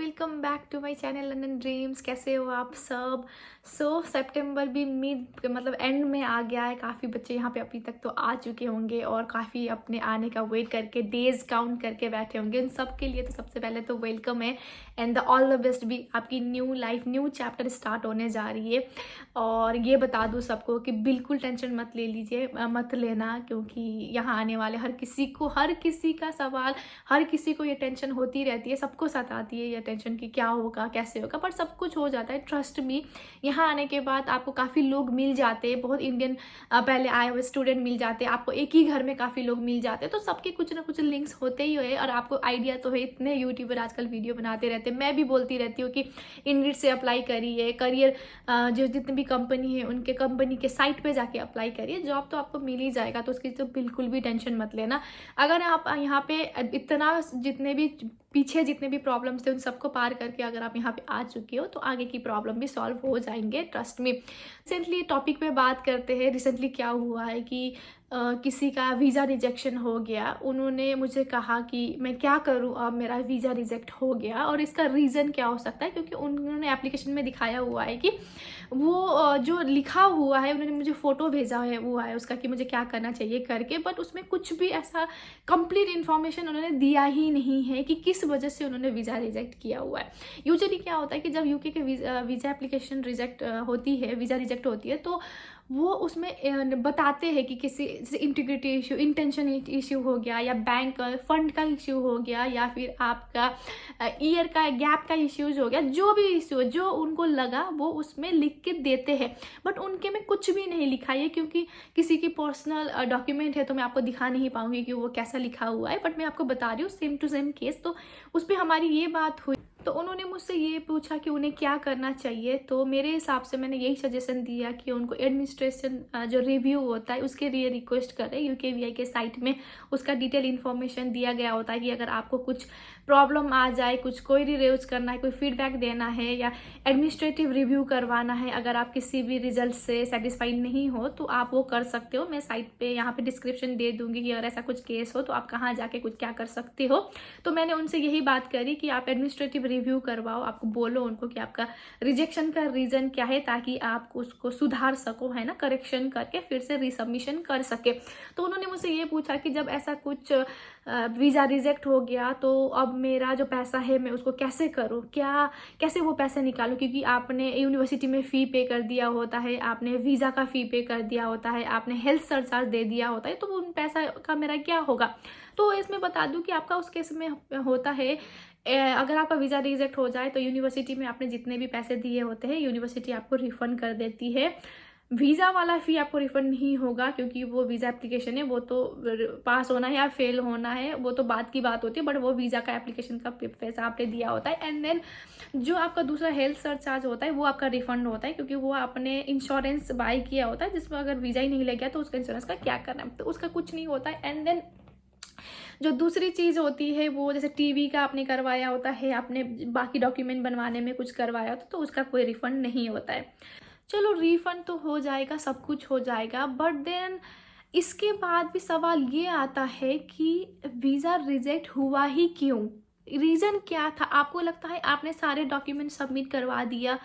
Welcome back to my channel London dreams. कैसे हो आप सब? सितंबर भी मिड मतलब एंड में आ गया है। काफ़ी बच्चे यहाँ पे अभी तक तो आ चुके होंगे और काफ़ी अपने आने का वेट करके डेज काउंट करके बैठे होंगे। उन सब के लिए तो सबसे पहले तो वेलकम है and the all the best भी। आपकी new life new chapter start होने जा रही है। और ये बता दूँ सबको कि बिल्कुल टेंशन मत ले लीजिए, मत लेना, क्योंकि यहाँ आने वाले हर किसी का सवाल, हर किसी को ये टेंशन होती रहती है, सबको सताती है ये टेंशन कि क्या होगा कैसे होगा, पर सब कुछ हो जाता है। ट्रस्ट मी, यहाँ आने के बाद आपको काफ़ी लोग मिल जाते हैं, बहुत इंडियन पहले आए हुए स्टूडेंट मिल जाते हैं, आपको एक ही घर में काफ़ी लोग मिल जाते हैं, तो सबके कुछ ना कुछ लिंक्स होते ही है। और आपको आइडिया तो है, इतने यूट्यूबर आजकल वीडियो बनाते रहते हैं। मैं भी बोलती रहती हूँ कि इनडिड से अप्लाई करिए, करियर जो जितनी भी कंपनी है उनके कंपनी के साइट पे जाके अप्लाई करिए, जॉब तो आपको मिल ही जाएगा, तो उसकी तो बिल्कुल भी टेंशन मत लेना। अगर आप यहाँ पे इतना जितने भी प्रॉब्लम्स थे उन सबको पार करके अगर आप यहाँ पे आ चुके हो तो आगे की प्रॉब्लम भी सॉल्व हो जाएंगे, ट्रस्ट मी। रिसेंटली टॉपिक पे बात करते हैं। रिसेंटली क्या हुआ है कि किसी का वीज़ा रिजेक्शन हो गया। उन्होंने मुझे कहा कि मैं क्या करूं, अब मेरा वीज़ा रिजेक्ट हो गया और इसका रीज़न क्या हो सकता है, क्योंकि उन्होंने एप्लीकेशन में दिखाया हुआ है कि वो जो लिखा हुआ है, उन्होंने मुझे फ़ोटो भेजा हुआ है उसका कि मुझे क्या करना चाहिए करके, बट उसमें कुछ भी ऐसा कंप्लीट इन्फॉर्मेशन उन्होंने दिया ही नहीं है कि किस वजह से उन्होंने वीज़ा रिजेक्ट किया हुआ है। यूजुअली क्या होता है कि जब यूके के वीज़ा एप्लीकेशन रिजेक्ट होती है, वीज़ा रिजेक्ट होती है, तो वो उसमें बताते हैं कि किसी जैसे इंटीग्रिटी इशू, इंटेंशन इशू हो गया, या बैंक फंड का इशू हो गया, या फिर आपका ईयर का गैप का इश्यूज हो गया, जो भी इशू जो उनको लगा वो उसमें लिख के देते हैं। बट उनके में कुछ भी नहीं लिखा है, क्योंकि किसी की पर्सनल डॉक्यूमेंट है तो मैं आपको दिखा नहीं पाऊंगी कि वो कैसा लिखा हुआ है, बट मैं आपको बता रही हूँ सेम टू सेम केस। तो उस पर हमारी ये बात हुई, तो उन्होंने मुझसे ये पूछा कि उन्हें क्या करना चाहिए। तो मेरे हिसाब से मैंने यही सजेशन दिया कि उनको एडमिनिस्ट्रेशन जो रिव्यू होता है उसके लिए रिक्वेस्ट करें। यूकेवीआई के साइट में उसका डिटेल इन्फॉर्मेशन दिया गया होता है कि अगर आपको कुछ प्रॉब्लम आ जाए, कुछ कोई रेज करना है, कोई फीडबैक देना है या एडमिनिस्ट्रेटिव रिव्यू करवाना है, अगर आप किसी भी रिजल्ट से सेटिस्फाइड नहीं हो तो आप वो कर सकते हो। मैं साइट पे यहाँ पे डिस्क्रिप्शन दे दूंगी कि अगर ऐसा कुछ केस हो तो आप कहाँ जाके कुछ क्या कर सकते हो। तो मैंने उनसे यही बात करी कि आप एडमिनिस्ट्रेटिव रिव्यू करवाओ, आपको बोलो उनको कि आपका रिजेक्शन का रीज़न क्या है, ताकि आप उसको सुधार सको, है ना, करेक्शन करके फिर से रिसबमिशन कर सके। तो उन्होंने मुझसे ये पूछा कि जब ऐसा कुछ वीज़ा रिजेक्ट हो गया तो अब मेरा जो पैसा है मैं उसको कैसे करूँ, कैसे वो पैसे निकालूँ, क्योंकि आपने यूनिवर्सिटी में फ़ी पे कर दिया होता है, आपने वीज़ा का फ़ी पे कर दिया होता है, आपने हेल्थ सरचार्ज दे दिया होता है, तो उन पैसा का मेरा क्या होगा। तो इसमें बता दूं कि आपका उस केस में होता है, अगर आपका वीज़ा रिजेक्ट हो जाए तो यूनिवर्सिटी में आपने जितने भी पैसे दिए होते हैं यूनिवर्सिटी आपको रिफ़ंड कर देती है। वीज़ा वाला फ़ी आपको रिफ़ंड नहीं होगा, क्योंकि वो वीज़ा एप्लीकेशन है, वो तो पास होना है या फेल होना है वो तो बात की बात होती है, बट वो वीज़ा का एप्लीकेशन का पैसा आपने दिया होता है। एंड देन जो आपका दूसरा हेल्थ सरचार्ज होता है वो आपका रिफ़ंड होता है, क्योंकि वो आपने इंश्योरेंस बाय किया होता है, जिसमें अगर वीज़ा ही नहीं लग गया तो उसका इंश्योरेंस का क्या करना है, तो उसका कुछ नहीं होता है। एंड देन जो दूसरी चीज़ होती है वो जैसे टीवी का आपने करवाया होता है, आपने बाकी डॉक्यूमेंट बनवाने में कुछ करवाया होता तो उसका कोई रिफ़ंड नहीं होता है। चलो रिफ़ंड तो हो जाएगा, सब कुछ हो जाएगा, बट देन इसके बाद भी सवाल ये आता है कि वीज़ा रिजेक्ट हुआ ही क्यों, रीज़न क्या था। आपको लगता है आपने सारे डॉक्यूमेंट सबमिट करवा दिया,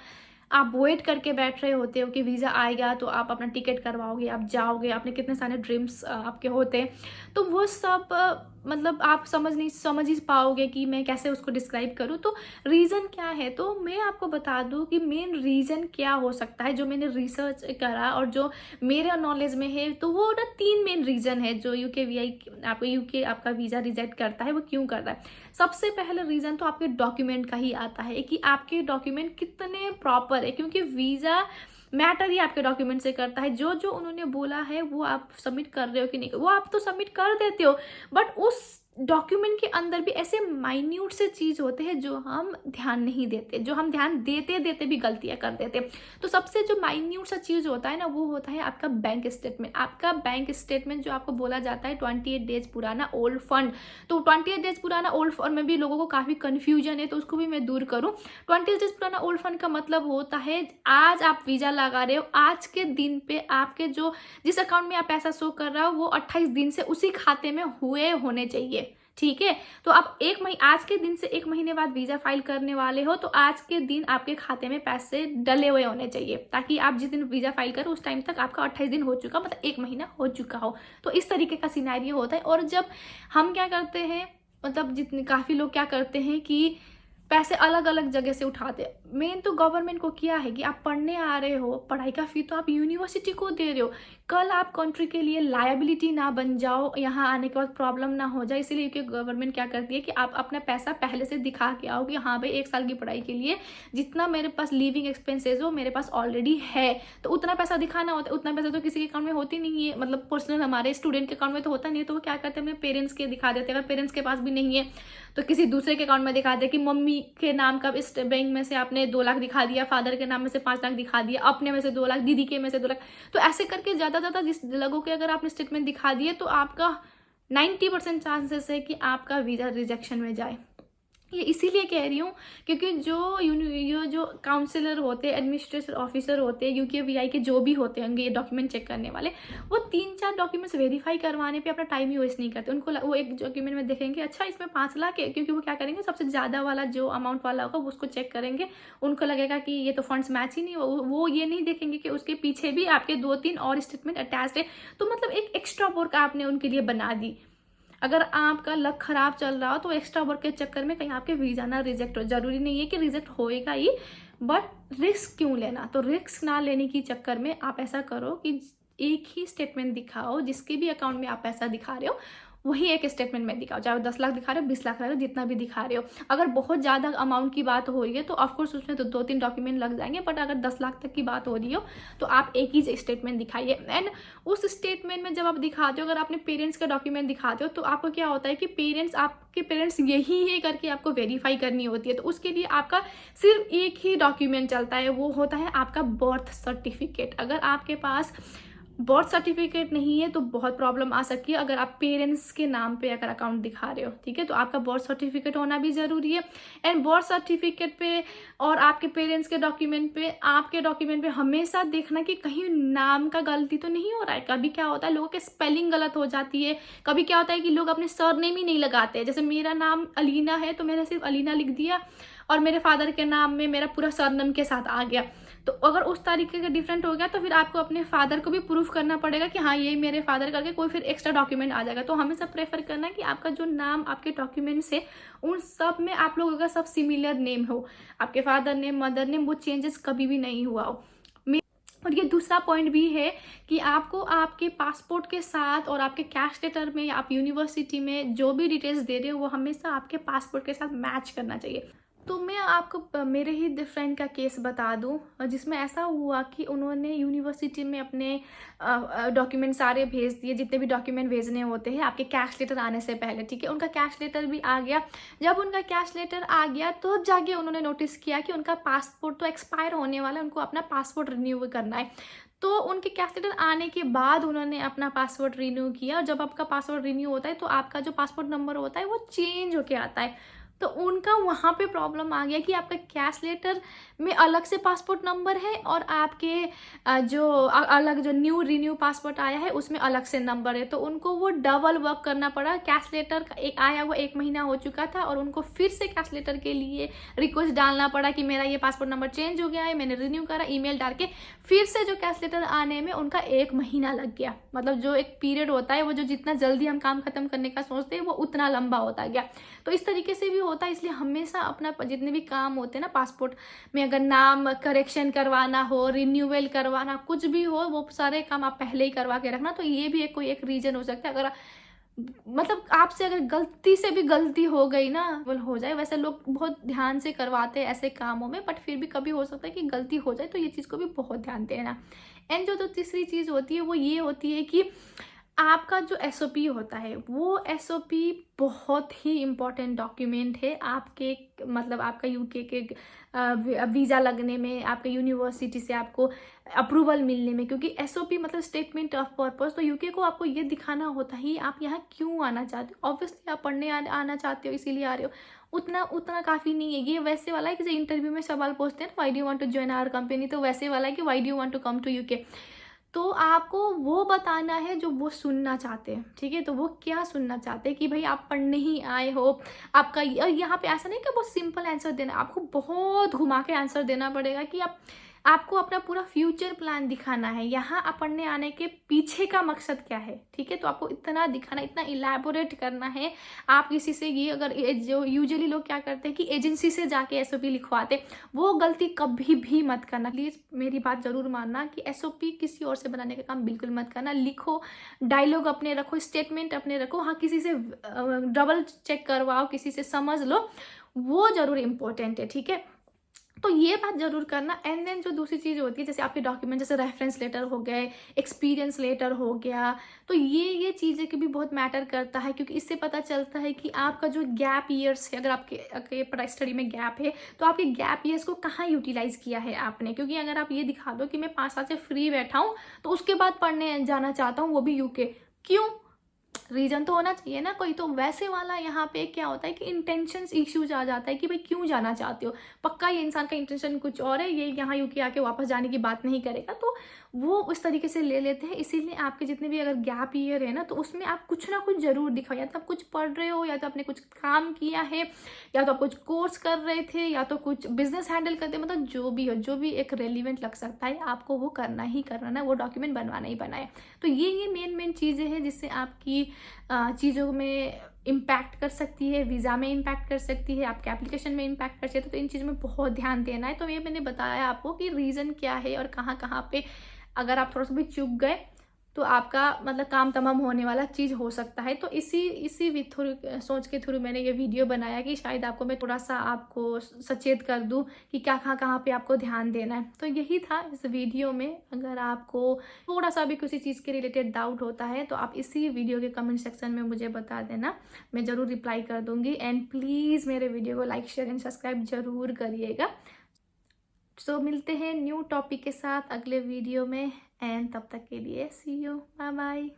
आप वेट करके बैठ रहे होते हो कि वीज़ा आएगा तो आप अपना टिकट करवाओगे, आप जाओगे, आपने कितने सारे ड्रीम्स आपके होते हैं, तो वो सब मतलब आप समझ ही पाओगे कि मैं कैसे उसको डिस्क्राइब करूँ। तो रीज़न क्या है, तो मैं आपको बता दूँ कि मेन रीज़न क्या हो सकता है, जो मैंने रिसर्च करा और जो मेरे नॉलेज में है, तो वो ना 3 मेन रीज़न है जो यूके आपका वीज़ा रिजेक्ट करता है। वो क्यों करता है? सबसे पहला रीज़न तो आपके डॉक्यूमेंट का ही आता है कि आपके डॉक्यूमेंट कितने प्रॉपर है, क्योंकि वीज़ा मैटर ही आपके डॉक्यूमेंट से करता है। जो जो उन्होंने बोला है वो आप सबमिट कर रहे हो कि नहीं, वो आप तो सबमिट कर देते हो, बट उस डॉक्यूमेंट के अंदर भी ऐसे माइन्यूट से चीज़ होते हैं जो हम ध्यान नहीं देते, जो हम ध्यान देते देते भी गलतियां कर देते। तो सबसे जो माइन्यूट सा चीज़ होता है ना, वो होता है आपका बैंक स्टेटमेंट। आपका बैंक स्टेटमेंट जो आपको बोला जाता है 28 डेज पुराना ओल्ड फंड, तो 28 डेज पुराना ओल्ड फंड में भी लोगों को काफ़ी कन्फ्यूजन है, तो उसको भी मैं दूर करूँ। 28 डेज पुराना ओल्ड फंड का मतलब होता है आज आप वीज़ा लगा रहे हो, आज के दिन पे आपके जिस अकाउंट में आप पैसा शो कर रहा हो वो 28 दिन से उसी खाते में हुए होने चाहिए, ठीक है। तो आप आज के दिन से 1 महीने बाद वीज़ा फाइल करने वाले हो, तो आज के दिन आपके खाते में पैसे डले हुए होने चाहिए, ताकि आप जिस दिन वीज़ा फाइल करो उस टाइम तक आपका 28 दिन हो चुका, मतलब 1 महीना हो चुका हो। तो इस तरीके का सिनेरियो होता है। और जब हम क्या करते हैं, मतलब जितने काफ़ी लोग क्या करते हैं कि पैसे अलग अलग जगह से उठाते हैं। मेन तो गवर्नमेंट को क्या है कि आप पढ़ने आ रहे हो, पढ़ाई का फी तो आप यूनिवर्सिटी को दे रहे हो। कल आप कंट्री के लिए लायबिलिटी ना बन जाओ, यहाँ आने के बाद प्रॉब्लम ना हो जाए, इसीलिए कि गवर्नमेंट क्या करती है कि आप अपना पैसा पहले से दिखा के आओ कि हाँ भाई 1 साल की पढ़ाई के लिए जितना मेरे पास लिविंग एक्सपेंसेस हो मेरे पास ऑलरेडी है, तो उतना पैसा दिखाना होता है। उतना पैसा तो किसी के अकाउंट में होती नहीं है, मतलब पर्सनल हमारे स्टूडेंट के अकाउंट में तो होता नहीं है, तो वो क्या करते हैं अपने पेरेंट्स के दिखा देते हैं। अगर पेरेंट्स के पास भी नहीं है तो किसी दूसरे के अकाउंट में दिखा दे कि मम्मी के नाम का इस बैंक में से आपने 2 लाख दिखा दिया, फादर के नाम में से 5 लाख दिखा दिया, अपने में से 2 लाख, दीदी के में से 2 लाख। तो ऐसे करके ज़्यादा जिस लोगों के अगर आपने स्टेटमेंट दिखा दिए तो आपका 90% चांसेस है कि आपका वीज़ा रिजेक्शन में जाए। ये इसीलिए कह रही हूँ क्योंकि जो काउंसलर होते हैं, एडमिनिस्ट्रेटिव ऑफिसर होते हैं, यूकेवीआई के जो भी होते होंगे ये डॉक्यूमेंट चेक करने वाले, वो 3-4 डॉक्यूमेंट्स वेरीफाई करवाने पे अपना टाइम ही वेस्ट नहीं करते। उनको वो एक डॉक्यूमेंट में देखेंगे अच्छा इसमें 5 लाख है, क्योंकि वो क्या करेंगे सबसे ज़्यादा वाला जो अमाउंट वाला होगा उसको चेक करेंगे। उनको लगेगा कि ये तो फंड्स मैच ही नहीं, वो ये नहीं देखेंगे कि उसके पीछे भी आपके 2-3 और स्टेटमेंट अटैच्ड है। तो मतलब एक एक्स्ट्रा वर्क आपने उनके लिए बना दी। अगर आपका लक खराब चल रहा हो तो एक्स्ट्रा वर्क के चक्कर में कहीं आपके वीज़ा ना रिजेक्ट हो। जरूरी नहीं है कि रिजेक्ट होएगा ही, बट रिस्क क्यों लेना। तो रिस्क ना लेने की चक्कर में आप ऐसा करो कि एक ही स्टेटमेंट दिखाओ, जिसके भी अकाउंट में आप पैसा दिखा रहे हो वही एक स्टेटमेंट में दिखाओ, चाहे 10 लाख दिखा रहे हो, 20 लाख रहे हो, जितना भी दिखा रहे हो। अगर बहुत ज़्यादा अमाउंट की बात हो रही है तो ऑफकोर्स उसमें तो 2-3 डॉक्यूमेंट लग जाएंगे, बट अगर 10 लाख तक की बात हो रही हो तो आप एक ही स्टेटमेंट दिखाइए। एंड उस स्टेटमेंट में जब आप दिखाते हो, अगर आपने पेरेंट्स का डॉक्यूमेंट दिखाते हो तो आपको क्या होता है कि आपके पेरेंट्स यही है करके आपको वेरीफाई करनी होती है। तो उसके लिए आपका सिर्फ एक ही डॉक्यूमेंट चलता है, वो होता है आपका बर्थ सर्टिफिकेट। अगर आपके पास बर्थ सर्टिफिकेट नहीं है तो बहुत प्रॉब्लम आ सकती है। अगर आप पेरेंट्स के नाम पे अगर अकाउंट दिखा रहे हो, ठीक है, तो आपका बर्थ सर्टिफिकेट होना भी ज़रूरी है। एंड बर्थ सर्टिफिकेट पे और आपके पेरेंट्स के डॉक्यूमेंट पे, आपके डॉक्यूमेंट पे हमेशा देखना कि कहीं नाम का गलती तो नहीं हो रहा है। कभी क्या होता है लोगों के स्पेलिंग गलत हो जाती है, कभी क्या होता है कि लोग अपने सरनेम ही नहीं लगाते। जैसे मेरा नाम अलीना है तो मैंने सिर्फ अलीना लिख दिया और मेरे फादर के नाम में मेरा पूरा सरनेम के साथ आ गया। तो अगर उस तरीके का डिफरेंट हो गया तो फिर आपको अपने फादर को भी प्रूफ करना पड़ेगा कि हाँ ये मेरे फादर करके कोई फिर एक्स्ट्रा डॉक्यूमेंट आ जाएगा। तो हमेशा प्रेफर करना कि आपका जो नाम आपके डॉक्यूमेंट्स है उन सब में आप लोगों का सब सिमिलर नेम हो, आपके फादर नेम, मदर नेम, वो चेंजेस कभी भी नहीं हुआ हो। और ये दूसरा पॉइंट भी है कि आपको आपके पासपोर्ट के साथ और आपके कैश लेटर में या आप यूनिवर्सिटी में जो भी डिटेल्स दे रहे हो वो हमेशा आपके पासपोर्ट के साथ मैच करना चाहिए। तो मैं आपको मेरे ही फ्रेंड का केस बता दूं जिसमें ऐसा हुआ कि उन्होंने यूनिवर्सिटी में अपने डॉक्यूमेंट सारे भेज दिए, जितने भी डॉक्यूमेंट भेजने होते हैं आपके कैश लेटर आने से पहले, ठीक है। उनका कैश लेटर भी आ गया। जब उनका कैश लेटर आ गया तो जाके उन्होंने नोटिस किया कि उनका पासपोर्ट तो एक्सपायर होने वाला है, उनको अपना पासपोर्ट रिन्यू करना है। तो उनके कैश लेटर आने के बाद उन्होंने अपना पासपोर्ट रिन्यू किया। और जब आपका पासपोर्ट रिन्यू होता है तो आपका जो पासपोर्ट नंबर होता है वो चेंज होके आता है। तो उनका वहाँ पे प्रॉब्लम आ गया कि आपका कैश लेटर में अलग से पासपोर्ट नंबर है और आपके जो अलग जो न्यू रिन्यू पासपोर्ट आया है उसमें अलग से नंबर है। तो उनको वो डबल वर्क करना पड़ा। कैश लेटर का एक आया हुआ 1 महीना हो चुका था और उनको फिर से कैश लेटर के लिए रिक्वेस्ट डालना पड़ा कि मेरा ये पासपोर्ट नंबर चेंज हो गया है, मैंने रिन्यू करा, ईमेल डाल के फिर से जो कैश लेटर आने में उनका 1 महीना लग गया। मतलब जो एक पीरियड होता है वो जो जितना जल्दी हम काम खत्म करने का सोचते हैं वो उतना लंबा होता गया। तो इस तरीके से भी होता है, इसलिए हमेशा अपना जितने भी काम होते हैं ना पासपोर्ट में, अगर नाम करेक्शन करवाना हो, रिन्यूअल करवाना, कुछ भी हो, वो सारे काम आप पहले ही करवा के रखना। तो ये भी कोई एक रीजन हो सकता है। अगर मतलब आपसे अगर गलती से भी गलती हो गई ना, वो हो जाए। वैसे लोग बहुत ध्यान से करवाते हैं ऐसे कामों में, बट फिर भी कभी हो सकता है कि गलती हो जाए, तो ये चीज़ को भी बहुत ध्यान देना। एंड जो तीसरी चीज़ होती है वो ये होती है कि आपका जो एसओपी होता है वो एसओपी बहुत ही इम्पॉर्टेंट डॉक्यूमेंट है आपके, मतलब आपका यूके के वीज़ा लगने में, आपके यूनिवर्सिटी से आपको अप्रूवल मिलने में। क्योंकि एसओपी मतलब स्टेटमेंट ऑफ पर्पस, तो यूके को आपको ये दिखाना होता है आप यहाँ क्यों आना चाहते हो। ऑब्वियसली आप पढ़ने आना चाहते हो इसीलिए आ रहे हो, उतना काफ़ी नहीं है। ये वैसे वाला है कि इंटरव्यू में सवाल पूछते हैं why do you want to join our company, तो वैसे वाला है कि why do you want to come to UK. तो आपको वो बताना है जो वो सुनना चाहते हैं, ठीक है। तो वो क्या सुनना चाहते हैं कि भाई आप पढ़ने ही आए हो, आपका यहाँ पे ऐसा नहीं कि बहुत सिंपल आंसर देना, आपको बहुत घुमा के आंसर देना पड़ेगा कि आपको अपना पूरा फ्यूचर प्लान दिखाना है, यहाँ आप पढ़ने आने के पीछे का मकसद क्या है, ठीक है। तो आपको इतना दिखाना, इतना इलेबोरेट करना है। आप किसी से ये, अगर जो यूजुअली लोग क्या करते हैं कि एजेंसी से जाके एसओपी लिखवाते, वो गलती कभी भी मत करना। प्लीज़ मेरी बात ज़रूर मानना कि एसओपी किसी और से बनाने का काम बिल्कुल मत करना। लिखो, डायलॉग अपने रखो, स्टेटमेंट अपने रखो, हाँ किसी से डबल चेक करवाओ, किसी से समझ लो, वो ज़रूर इम्पोर्टेंट है, ठीक है। तो ये बात ज़रूर करना। एंड देन जो दूसरी चीज़ होती है, जैसे आपके डॉक्यूमेंट, जैसे रेफरेंस लेटर हो गए, एक्सपीरियंस लेटर हो गया, तो ये चीज़ें की भी बहुत मैटर करता है, क्योंकि इससे पता चलता है कि आपका जो गैप ईयर्स है, अगर आपके पढ़ाई स्टडी में गैप है, तो आपके गैप ईयर्स को कहाँ यूटिलाइज किया है आपने। क्योंकि अगर आप ये दिखा दो कि मैं 5 साल से फ्री बैठा हूँ, तो उसके बाद पढ़ने जाना चाहता हूँ, वो भी यूके, क्यों? रीजन तो होना चाहिए ना कोई। तो वैसे वाला यहाँ पे क्या होता है कि इंटेंशंस इश्यूज आ जाता है कि भाई क्यों जाना चाहते हो, पक्का ये इंसान का इंटेंशन कुछ और है, ये यहाँ यूके आके वापस जाने की बात नहीं करेगा, तो वो उस तरीके से ले लेते हैं। इसीलिए आपके जितने भी अगर गैप ईयर है ना, तो उसमें आप कुछ ना कुछ जरूर दिखाओ, या तो आप कुछ पढ़ रहे हो, या तो आपने कुछ काम किया है, या तो आप कुछ कोर्स कर रहे थे, या तो कुछ बिजनेस हैंडल करते, मतलब जो भी हो, जो भी एक रेलिवेंट लग सकता है, आपको वो करना ही करना है, वो डॉक्यूमेंट बनवाना ही बनाए। तो ये मेन चीज़ें हैं जिससे आपकी चीज़ों में इम्पैक्ट कर सकती है, वीज़ा में इम्पैक्ट कर सकती है, आपके एप्लीकेशन में इम्पैक्ट कर सकती है। तो इन चीज़ों में बहुत ध्यान देना है। तो ये मैंने बताया आपको कि रीज़न क्या है और कहाँ कहाँ पे अगर आप थोड़ा सा भी चूक गए, तो आपका मतलब काम तमाम होने वाला चीज़ हो सकता है। तो इसी भी थ्रू सोच के थ्रू मैंने ये वीडियो बनाया कि शायद आपको मैं थोड़ा सा आपको सचेत कर दूं कि क्या कहाँ पे आपको ध्यान देना है। तो यही था इस वीडियो में। अगर आपको थोड़ा सा भी किसी चीज़ के रिलेटेड डाउट होता है, तो आप इसी वीडियो के कमेंट सेक्शन में मुझे बता देना, मैं ज़रूर रिप्लाई कर दूँगी। एंड प्लीज़ मेरे वीडियो को लाइक, शेयर एंड सब्सक्राइब ज़रूर करिएगा। सो मिलते हैं न्यू टॉपिक के साथ अगले वीडियो में, एंड तब तक के लिए सी यू, बाय बाय।